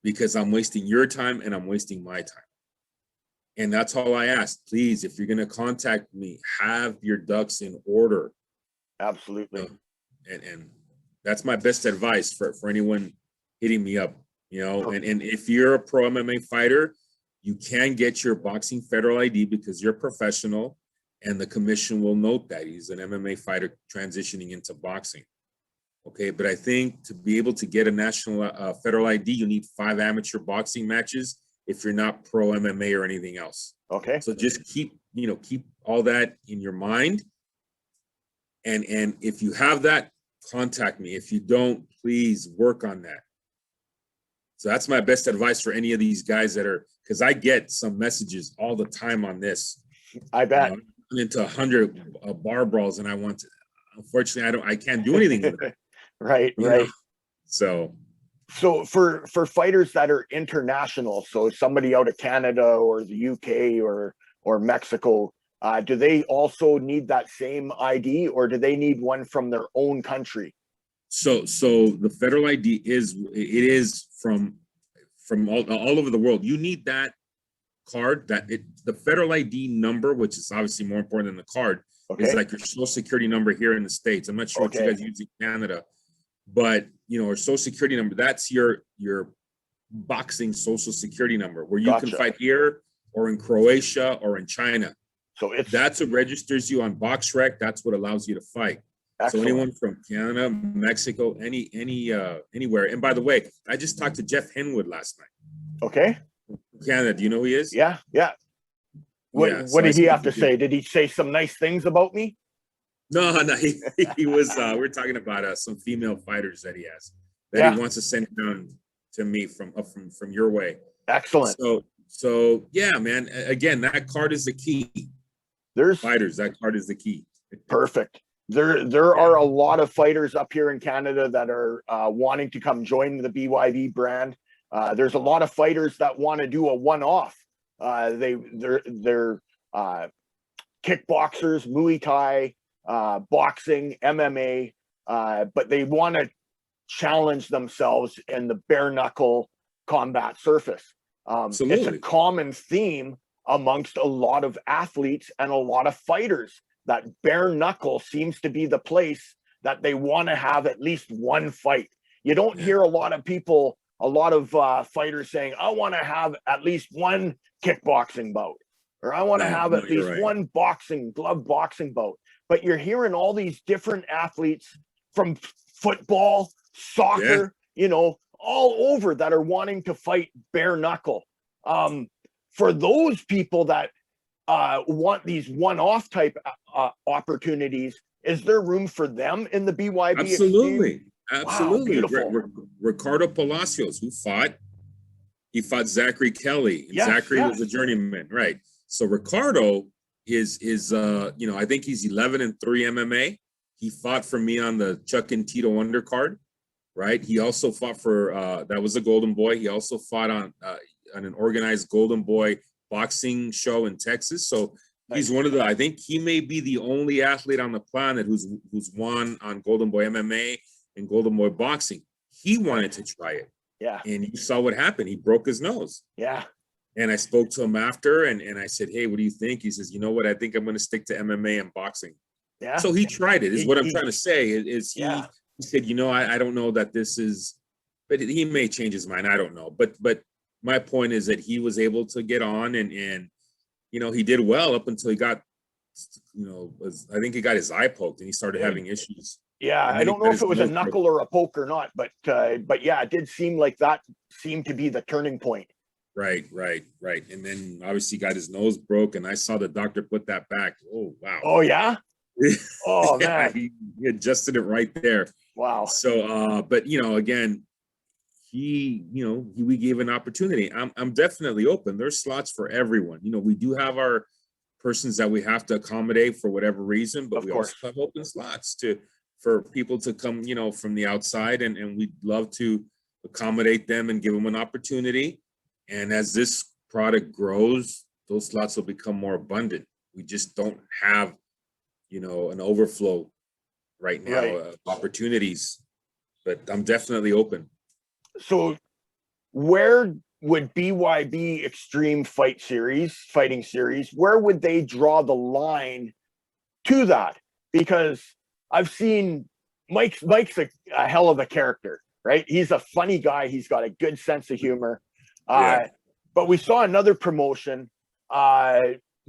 because I'm wasting your time and I'm wasting my time. And that's all I ask. Please, if you're going to contact me, have your ducks in order. Absolutely. And that's my best advice for anyone hitting me up, and if you're a pro MMA fighter, you can get your boxing federal ID because you're professional, and the commission will note that he's an MMA fighter transitioning into boxing. Okay, but I think to be able to get a national federal ID, you need 5 amateur boxing matches if you're not pro MMA or anything else. Okay. So just keep all that in your mind. And if you have that, contact me. If you don't, please work on that. So that's my best advice for any of these guys because I get some messages all the time on this. I bet. I'm into 100 bar brawls, and unfortunately, I can't do anything with it. Right. So for fighters that are international, so somebody out of Canada or the UK or Mexico, do they also need that same ID, or do they need one from their own country? So the federal ID is from all over the world. You need that card, the federal ID number, which is obviously more important than the card, is like your social security number here in the States. I'm not sure what you guys use in Canada, but our social security number, that's your boxing social security number, where you can fight here or in Croatia or in China. So that's what registers you on BoxRec. That's what allows you to fight. Excellent. So anyone from Canada, Mexico, anywhere. And by the way, I just talked to Jeff Henwood last night. Okay. Canada, do you know who he is? Yeah. What did he have to say? Did he say some nice things about me? No. He was. We're talking about some female fighters that he has that he wants to send down to me from your way. Excellent. So yeah, man. Again, that card is the key. There's fighters. That card is the key. Perfect. There are a lot of fighters up here in Canada that are wanting to come join the BYB brand. There's a lot of fighters that want to do a one-off. They're kickboxers, Muay Thai, boxing, MMA, but they want to challenge themselves in the bare knuckle combat surface. It's a Absolutely. common theme amongst a lot of athletes and a lot of fighters that bare knuckle seems to be the place that they want to have at least one fight. You don't hear a lot of people, a lot of fighters saying, I want to have at least one kickboxing bout, or I want to have No, at you're least right. one glove boxing bout. But you're hearing all these different athletes from football, soccer, all over that are wanting to fight bare knuckle. For those people that want these one-off type opportunities, is there room for them in the BYB Extreme? Absolutely. Wow, Absolutely. beautiful. Ricardo Palacios, he fought Zachary Kelly, and Yes, Zachary yes. was a journeyman, right? So Ricardo is I think he's 11-3 MMA. He fought for me on the Chuck and Tito undercard, right? He also fought for that was a Golden Boy. He also fought on an organized Golden Boy boxing show in Texas. So he's one of the, I think he may be the only athlete on the planet who's won on Golden Boy MMA and Golden Boy boxing. He wanted to try it. Yeah. And you saw what happened. He broke his nose. Yeah. And I spoke to him after and I said, hey, what do you think? He says, you know what? I think I'm going to stick to MMA and boxing. Yeah. So he tried it, is what I'm trying to say. He said, I don't know that this is, but he may change his mind. I don't know. But my point is that he was able to get on and he did well up until he got, I think he got his eye poked and he started having issues. Yeah, I don't know if it was a knuckle or a poke or not, but yeah, it did seem like that seemed to be the turning point. Right. And then obviously got his nose broke, and I saw the doctor put that back. Oh, wow. Oh, yeah? Oh, yeah, man. he adjusted it right there. Wow. So, but, again, we gave an opportunity. I'm definitely open. There's slots for everyone. We do have our persons that we have to accommodate for whatever reason, but we also have open slots for people to come, from the outside, and we'd love to accommodate them and give them an opportunity. And as this product grows, those slots will become more abundant. We just don't have, an overflow right now of opportunities, but I'm definitely open. So where would BYB Extreme Fighting Series, where would they draw the line to that? Because I've seen Mike's a hell of a character, right? He's a funny guy. He's got a good sense of humor. But we saw another promotion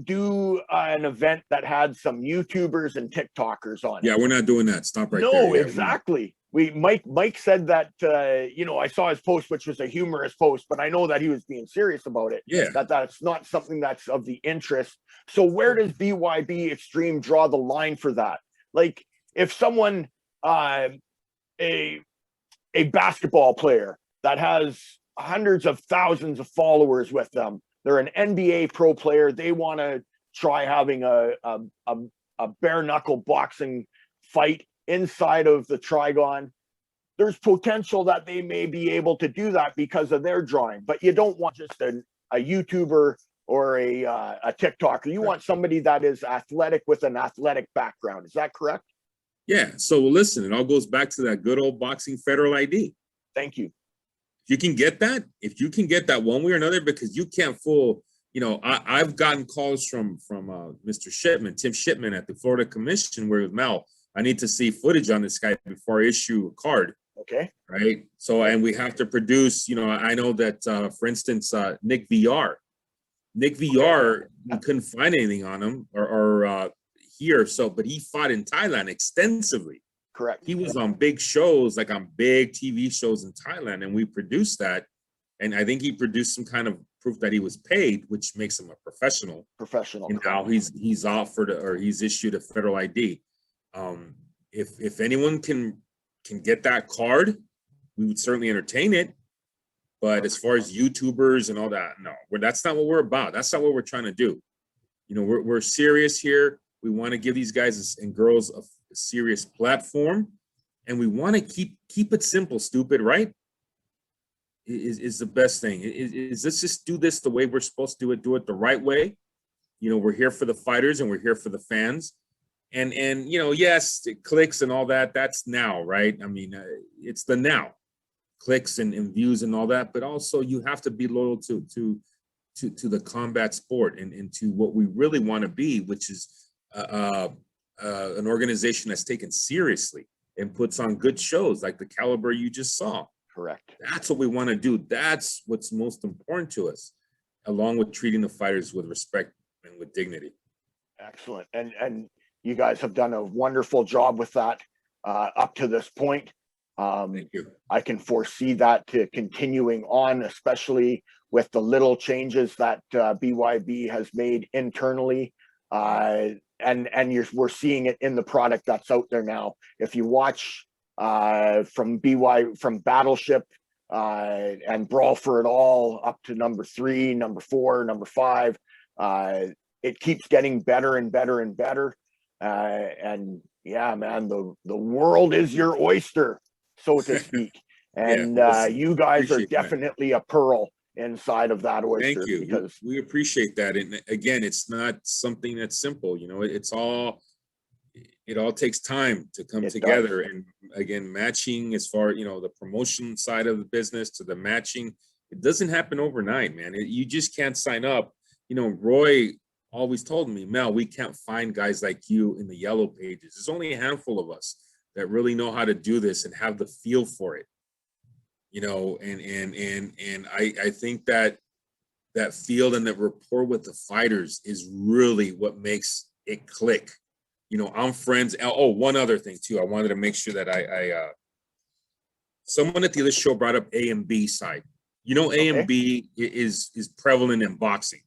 do an event that had some YouTubers and TikTokers on it. Yeah, we're not doing that. Stop right there. No, exactly. Mike said that, I saw his post, which was a humorous post, but I know that he was being serious about it. Yeah. That's not something that's of the interest. So where does BYB Extreme draw the line for that? Like, if someone, a basketball player that has hundreds of thousands of followers with them, they're an NBA pro player, they want to try having a bare knuckle boxing fight inside of the TRIGON, there's potential that they may be able to do that because of their drawing. But you don't want just a YouTuber or a TikToker. You want somebody that is athletic with an athletic background. Is that correct? Yeah. So listen, it all goes back to that good old boxing federal ID. Thank you. If you can get that one way or another, because you can't fool, I've gotten calls from Mr. Shipman, Tim Shipman at the Florida Commission, where Mel, I need to see footage on this guy before I issue a card. Okay. Right. So, and we have to produce, I know that, for instance, Nick VR, we couldn't find anything on him or here. So, but he fought in Thailand extensively. Correct. He was on big shows, like on big TV shows in Thailand, and we produced that. And I think he produced some kind of proof that he was paid, which makes him a professional. And now he's offered or he's issued a federal ID. If anyone can get that card, we would certainly entertain it. But as far as YouTubers and all that, no, that's not what we're about. That's not what we're trying to do. We're serious here. We want to give these guys and girls a serious platform, and we want to keep it simple, stupid, right? Is the best thing. Let's just do this the way we're supposed to do it the right way. We're here for the fighters and we're here for the fans. And yes, it clicks and all that. That's now, right? I mean, it's the now. clicks and views and all that, but also you have to be loyal to the combat sport and to what we really want to be, which is an organization that's taken seriously and puts on good shows like the caliber you just saw. Correct. That's what we want to do. That's what's most important to us, along with treating the fighters with respect and with dignity. Excellent. And you guys have done a wonderful job with that up to this point. Thank you. I can foresee that to continuing on, especially with the little changes that BYB has made internally. And we're seeing it in the product that's out there now. If you watch from Battleship and Brawl for It All up to number 3, number 4, number 5, it keeps getting better and better and better. And yeah, man, the world is your oyster, so to speak. And you guys are definitely a pearl inside of that oyster. Thank you. Because we appreciate that. And again, it's not something that's simple. You know, it all takes time to come together. And again, matching as far, you know, the promotion side of the business to the matching, it doesn't happen overnight, man. You just can't sign up. You know, Roy always told me, Mel, we can't find guys like you in the yellow pages. There's only a handful of us that really know how to do this and have the feel for it. You know, and I think that field and that rapport with the fighters is really what makes it click. You know, I'm friends. Oh, one other thing too. I wanted to make sure that someone at the other show brought up A and B side. You know, A and B is prevalent in boxing,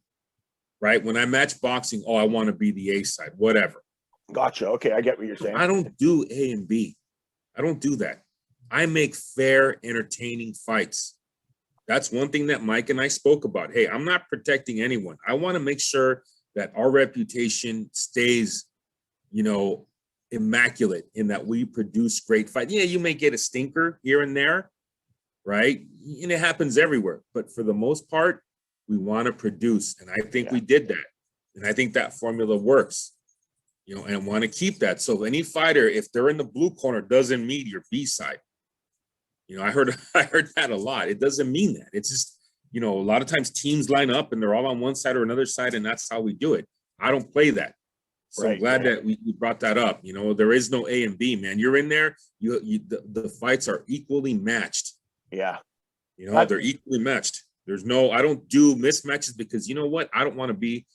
right? When I match boxing, I want to be the A side, whatever. Gotcha. Okay, I get what you're saying. I don't do A and B. I don't do that. I make fair, entertaining fights. That's one thing that Mike and I spoke about. Hey, I'm not protecting anyone. I want to make sure that our reputation stays, you know, immaculate in that we produce great fights. Yeah, you may get a stinker here and there, right? And it happens everywhere. But for the most part, we want to produce. And I think we did that. And I think that formula works, you know, and I want to keep that. So any fighter, if they're in the blue corner, doesn't mean your B side. You know, I heard that a lot. It doesn't mean that. It's just, you know, a lot of times teams line up and they're all on one side or another side, and that's how we do it. I don't play that. So I'm glad that we brought that up. You know, there is no A and B, man. You're in there, the fights are equally matched. Yeah. You know, they're equally matched. I don't do mismatches because you know what? I don't want to be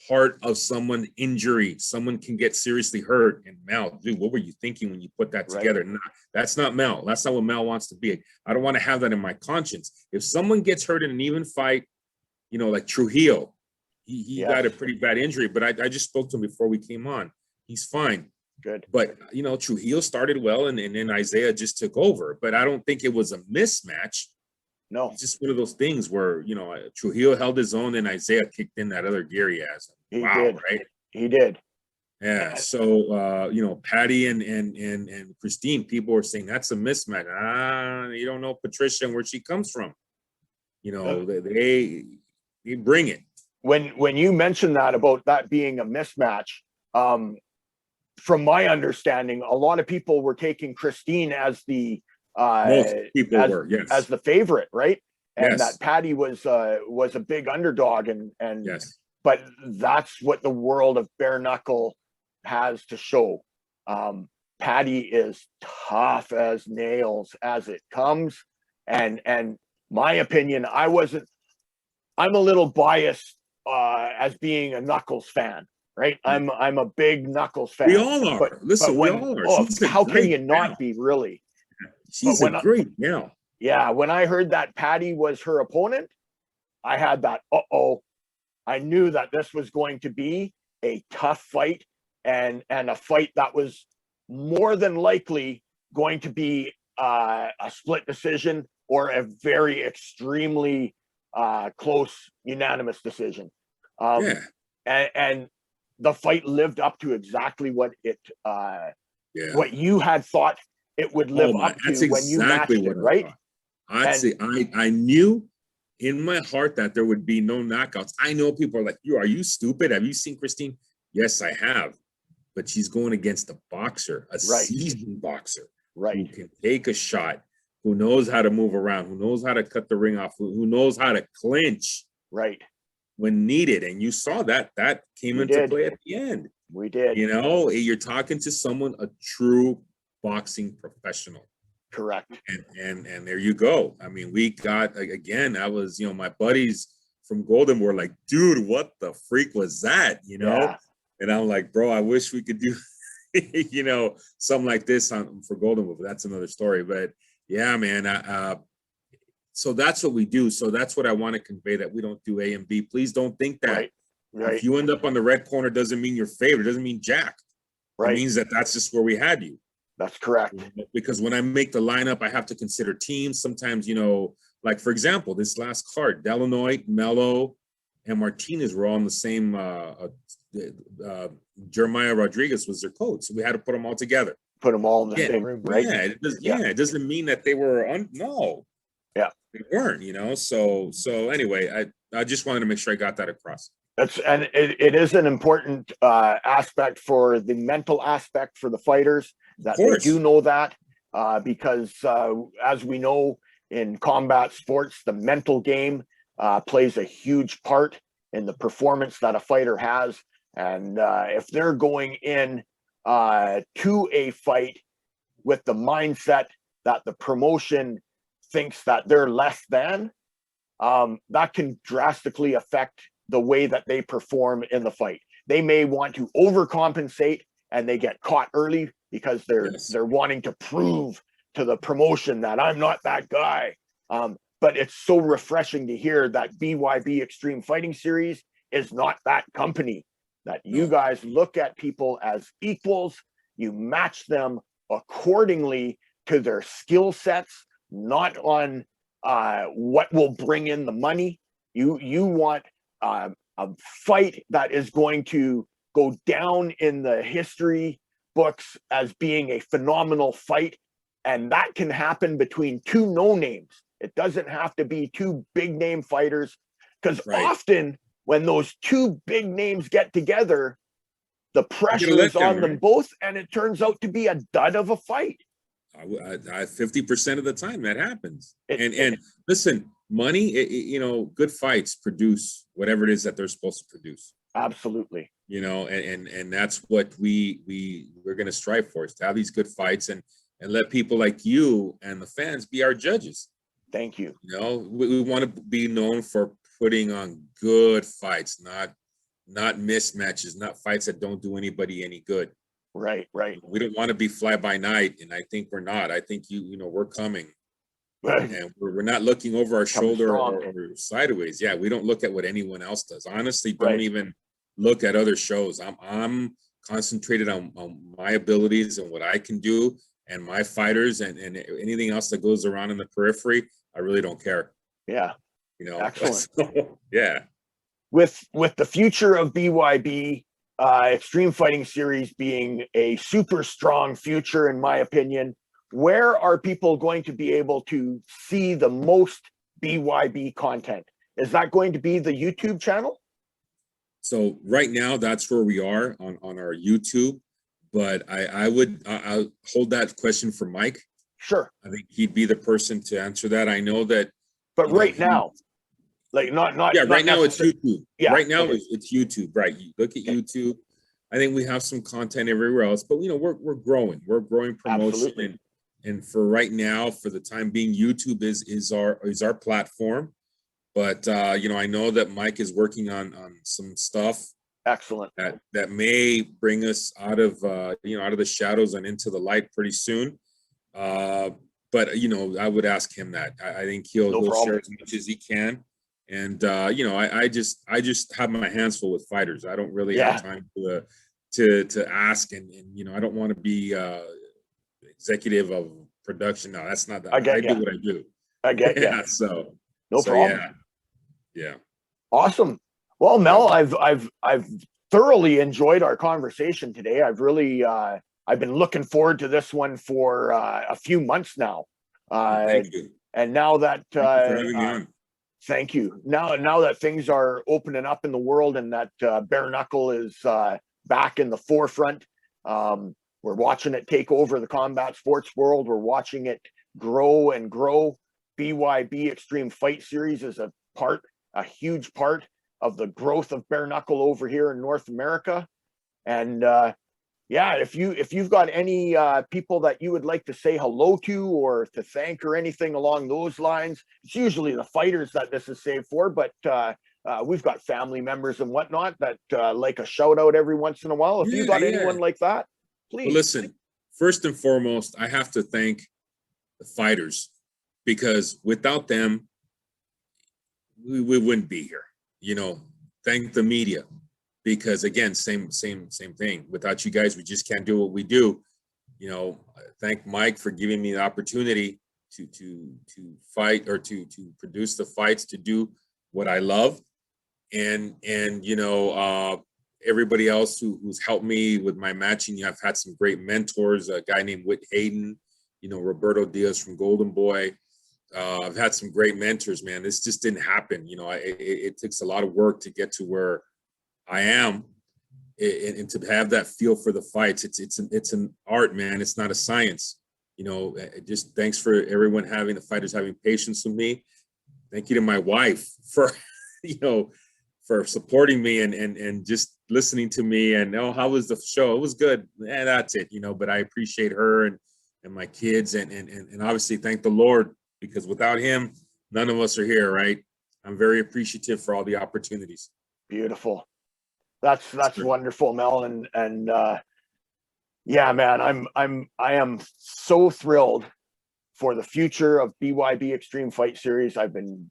part of someone injury. Someone can get seriously hurt. And Mel, dude, what were you thinking when you put that together? No, that's not Mel. That's not what Mel wants to be. I don't want to have that in my conscience. If someone gets hurt in an even fight, you know, like Trujillo, he got a pretty bad injury, but I just spoke to him before we came on. He's fine. Good. But, you know, Trujillo started well and then Isaiah just took over. But I don't think it was a mismatch. No. It's just one of those things where, you know, Trujillo held his own and Isaiah kicked in that other gear he has. He did. Right? He did. Yeah. So, you know, Patty and Christine, people were saying that's a mismatch. You don't know Patricia and where she comes from. You know, they bring it. When you mentioned that about that being a mismatch, from my understanding, a lot of people were taking Christine as the most people were, yes, as the favorite, right? And yes, that Patty was a big underdog, and yes. But that's what the world of bare knuckle has to show. Patty is tough as nails as it comes, and my opinion, I'm a little biased as being a Knuckles fan, right? I'm a big Knuckles fan. We all are. But, listen, but we all are. How can you not be, really? She's a great gal. Yeah, when I heard that Patty was her opponent, I had that, I knew that this was going to be a tough fight and a fight that was more than likely going to be a split decision or a very extremely close unanimous decision. And the fight lived up to exactly what it what you had thought it would live up to when you matched it, right? I knew in my heart that there would be no knockouts. I know people are like, are you stupid? Have you seen Christine? Yes, I have. But she's going against a boxer, a seasoned boxer, who can take a shot, who knows how to move around, who knows how to cut the ring off, who knows how to clinch Right. when needed. And you saw that came into play at the end. We did. You know, you're talking to someone, a true boxing professional. Correct. And there you go. I mean, we got, again, I was, my buddies from Golden were like, dude, what the freak was that? Yeah. And I'm like, bro, I wish we could do, something like this for Golden, but that's another story. But yeah, man. So that's what we do. So that's what I want to convey, that we don't do A and B. Please don't think that Right. if you end up on the red corner, doesn't mean you're favored. Doesn't mean jack. Right. It means that's just where we had you. That's correct. Because when I make the lineup, I have to consider teams. Sometimes, like for example, this last card, Delanoy, Mello, and Martinez were all in the same. Jeremiah Rodriguez was their coach, so we had to put them all together. Put them all in the same room, right? Yeah, it doesn't mean that they were no. Yeah, they weren't. So anyway, I just wanted to make sure I got that across. It is an important aspect for the mental aspect for the fighters, that they do know that, because as we know in combat sports, the mental game plays a huge part in the performance that a fighter has. And if they're going in to a fight with the mindset that the promotion thinks that they're less than, that can drastically affect the way that they perform in the fight. They may want to overcompensate, and they get caught early because they're wanting to prove to the promotion that I'm not that guy. But it's so refreshing to hear that BYB Extreme Fighting Series is not that company, that you guys look at people as equals. You match them accordingly to their skill sets, not on what will bring in the money. You want a fight that is going to go down in the history books as being a phenomenal fight, and that can happen between two no-names. It doesn't have to be two big-name fighters, because often when those two big names get together, the pressure is on them both, and it turns out to be a dud of a fight. 50% of the time that happens. And listen, money, good fights produce whatever it is that they're supposed to produce. Absolutely. And that's what we're going to strive for, is to have these good fights and let people like you and the fans be our judges. Thank you. We want to be known for putting on good fights, not mismatches, not fights that don't do anybody any good. Right. We don't want to be fly by night, and I think we're not. I think we're coming, and we're not looking over our shoulder or sideways. Yeah, we don't look at what anyone else does. Honestly, don't even look at other shows. I'm concentrated on my abilities and what I can do, and my fighters, and anything else that goes around in the periphery, I really don't care. Yeah. Excellent. So, yeah. With the future of BYB Extreme Fighting Series being a super strong future, in my opinion, where are people going to be able to see the most BYB content? Is that going to be the YouTube channel? So right now, that's where we are on our YouTube. But I'll hold that question for Mike. Sure. I think he'd be the person to answer that. I know that. But right now, like not right now it's YouTube. Yeah. Right now it's YouTube. Right. You look at YouTube. I think we have some content everywhere else, but we're growing. We're growing promotion, and for right now, for the time being, YouTube is our platform. But I know that Mike is working on some stuff. Excellent. That may bring us out of out of the shadows and into the light pretty soon. But I would ask him that. I think he'll share as much as he can. And I just have my hands full with fighters. I don't really have time to ask, and I don't want to be executive of production. No, that's not that. I do what I do. I get you. Yeah, so no problem. Yeah. Awesome. Well, Mel, I've thoroughly enjoyed our conversation today. I've really I've been looking forward to this one for a few months now. Thank you. And now that thank you. Now that things are opening up in the world, and that bare knuckle is back in the forefront, we're watching it take over the combat sports world. We're watching it grow and grow. BYB Extreme Fight Series is a huge part of the growth of bare knuckle over here in North America. And yeah, if you've got any people that you would like to say hello to or to thank or anything along those lines, it's usually the fighters that this is saved for, but we've got family members and whatnot that like a shout out every once in a while. If you got anyone like that, please. Well, listen, first and foremost, I have to thank the fighters, because without them, we wouldn't be here. You know, thank the media, because again, same thing. Without you guys, we just can't do what we do. You know, thank Mike for giving me the opportunity to fight, or to produce the fights, to do what I love, and you know, everybody else who's helped me with my matching. I've had some great mentors, a guy named Whit Hayden, you know, Roberto Diaz from Golden Boy. I've had some great mentors, man. This just didn't happen. You know, it takes a lot of work to get to where I am, and to have that feel for the fights. It's an art, man. It's not a science. You know, just thanks for everyone the fighters having patience with me. Thank you to my wife for, you know, for supporting me and just listening to me. And oh, how was the show? It was good. And that's it, you know, but I appreciate her and my kids, and obviously thank the Lord, because without him, none of us are here, right? I'm very appreciative for all the opportunities. Beautiful. That's wonderful, Mel. And yeah, man, I am so thrilled for the future of BYB Extreme Fight Series. I've been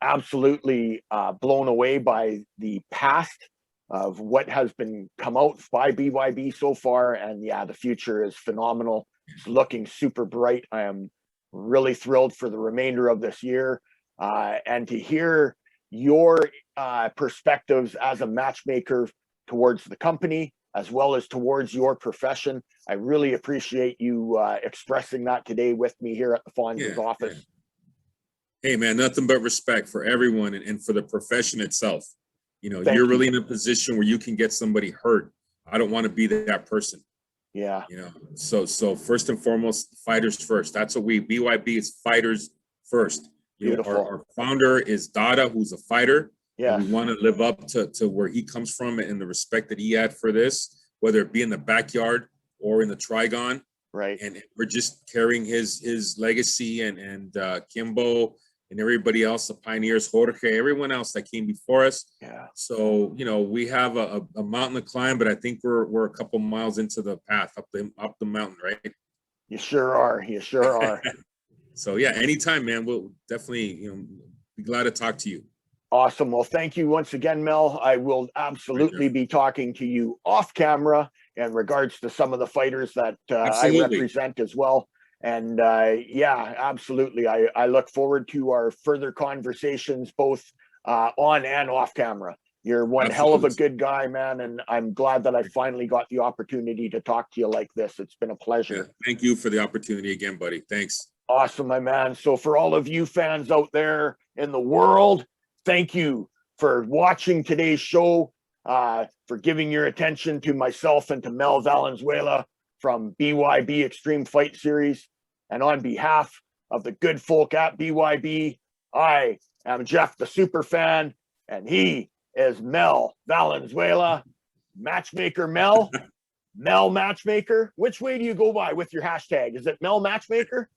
absolutely blown away by the past of what has been come out by BYB so far. And yeah, the future is phenomenal. It's looking super bright. I am really thrilled for the remainder of this year, and to hear your perspectives as a matchmaker towards the company as well as towards your profession. I really appreciate you expressing that today with me here at the Fonz's office. Hey man, nothing but respect for everyone and for the profession itself. You know, you're really in a position where you can get somebody hurt. I don't want to be that person. Yeah. You know, so first and foremost, fighters first. That's what BYB is, fighters first. You know, our founder is Dada, who's a fighter. Yeah. We want to live up to where he comes from and the respect that he had for this, whether it be in the backyard or in the TRIGON. Right. And we're just carrying his legacy, and Kimbo and everybody else, the pioneers, Jorge, everyone else that came before us. Yeah. So, you know, we have a mountain to climb, but I think we're a couple miles into the path up the mountain, right? You sure are. You sure are. So yeah, anytime, man. We'll definitely, you know, be glad to talk to you. Awesome. Well, thank you once again, Mel. I will absolutely be talking to you off camera in regards to some of the fighters that I represent as well. And yeah, absolutely. I look forward to our further conversations, both on and off camera. You're one hell of a good guy, man. And I'm glad that I finally got the opportunity to talk to you like this. It's been a pleasure. Yeah, thank you for the opportunity again, buddy. Thanks. Awesome, my man. So for all of you fans out there in the world, thank you for watching today's show, for giving your attention to myself and to Mel Valenzuela from BYB Extreme Fight Series. And on behalf of the good folk at BYB, I am Jeff the Super Fan, and he is Mel Valenzuela. Matchmaker Mel, Mel Matchmaker. Which way do you go by with your hashtag? Is it Mel Matchmaker?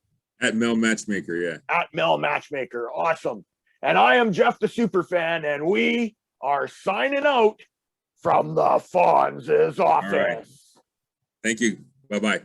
At Mel Matchmaker, yeah. At Mel Matchmaker. Awesome. And I am Jeff the Super Fan, and we are signing out from the Fonz's office. All right. Thank you. Bye-bye.